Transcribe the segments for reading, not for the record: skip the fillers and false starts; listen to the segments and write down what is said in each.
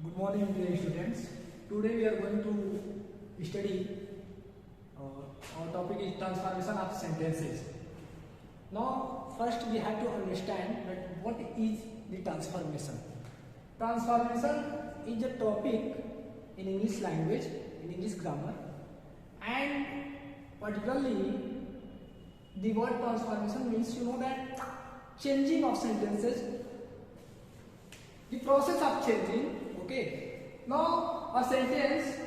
Good morning, dear students. Today we are going to study our topic is transformation of sentences. Now, first we have to understand that what is the transformation. Transformation is a topic in English language, in English grammar, and particularly the word transformation means that changing of sentences, the process of changing. Okay, now a sentence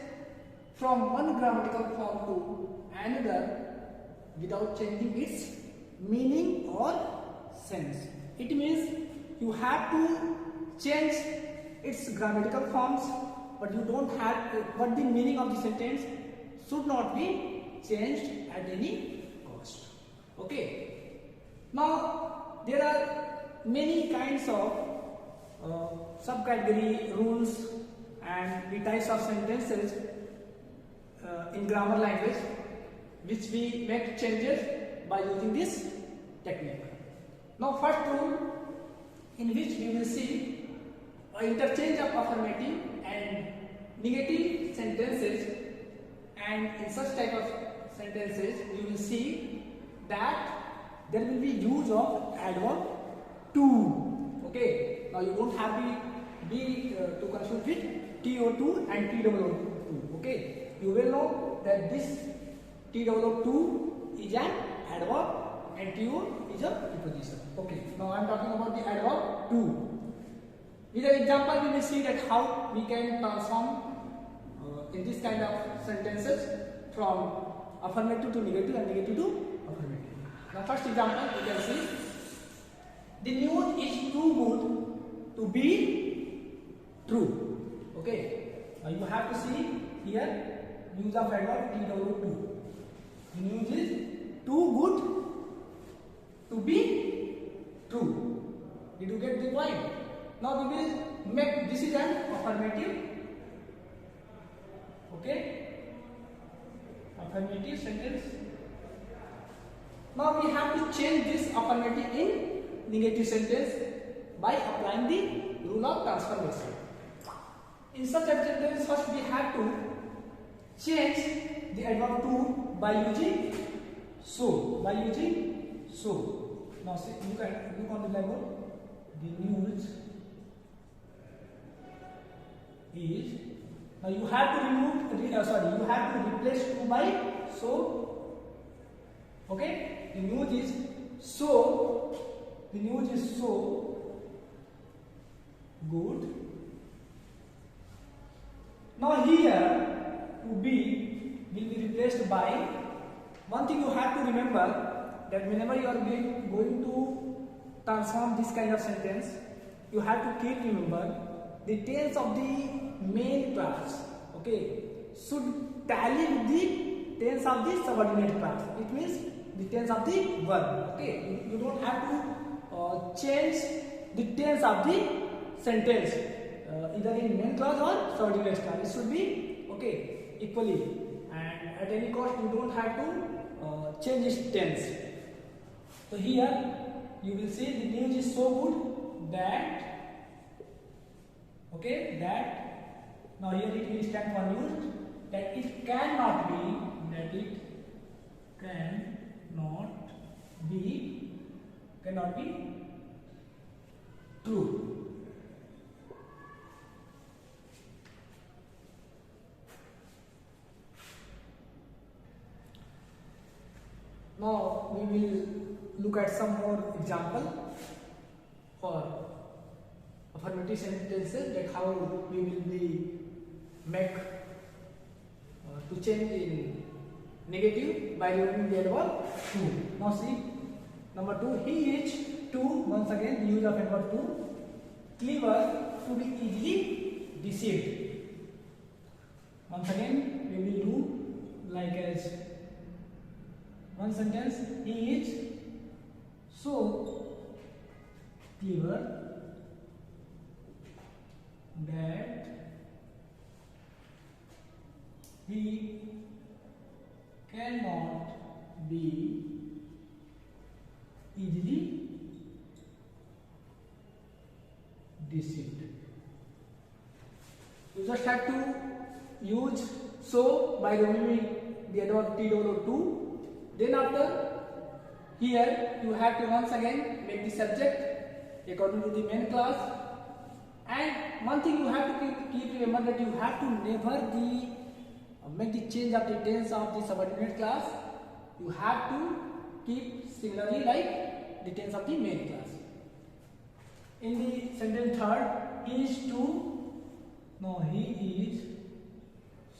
from one grammatical form to another without changing its meaning or sense. It means you have to change its grammatical forms, but you don't have, but the meaning of the sentence should not be changed at any cost. Okay, now there are many kinds of subcategory rules and the types of sentences in grammar language which we make changes by using this technique. Now, first rule in which we will see interchange of affirmative and negative sentences, and in such type of sentences you will see that there will be use of adverb to. Okay, now you don't have to confuse with TO2 and TOO2. Okay, you will know that this TOO2 is an adverb and TO is a preposition. Okay, now I am talking about the adverb to. With an example, we will see that how we can transform in this kind of sentences from affirmative to negative and negative to affirmative. Now, first example you can see, the news is too good to be true. Okay, now you have to see here use of adverb TOO2. The news is too good to be true. Did you get the point? Now we will make this is an affirmative. Okay, affirmative sentence. Now we have to change this affirmative in negative sentence by applying the rule of transformation. In such a sentence, first we have to change the adverb to by using so. By using so. Now see, look on the blackboard. The news is. Now you have to you have to replace to by so. Okay, the news is so. The news is so good. Now here to be will be replaced by, one thing you have to remember, that whenever you are going to transform this kind of sentence, you have to keep remember the tense of the main clause. Okay, should tally with the tense of the subordinate clause. It means the tense of the verb. Okay, you don't have to change the tense of the sentence either in main clause or subordinate clause. It should be equally, and at any cost you don't have to change its tense. So here you will see the news is so good that now here it will stand for news, that it cannot be true. Now we will look at some more example for affirmative sentences, that how we will be make to change in negative by using the adverb to. Now see, number 2, he is to, once again the use of adverb to, clever to be easily deceived. Once again we will do like as one sentence, he is so clever that he cannot be easily deceived. You just have to use so by removing the adverb T-2. Then after here you have to once again make the subject according to the main class. And one thing you have to keep remember that you have to never make the change of the tense of the subordinate class. You have to keep similarly like the tense of the main class. In the sentence third, he is too, no, he is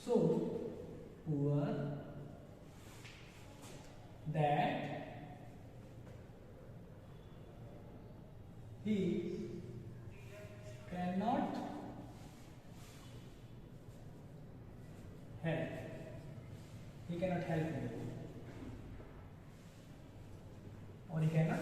so poor that he cannot help. He cannot help me. Or he cannot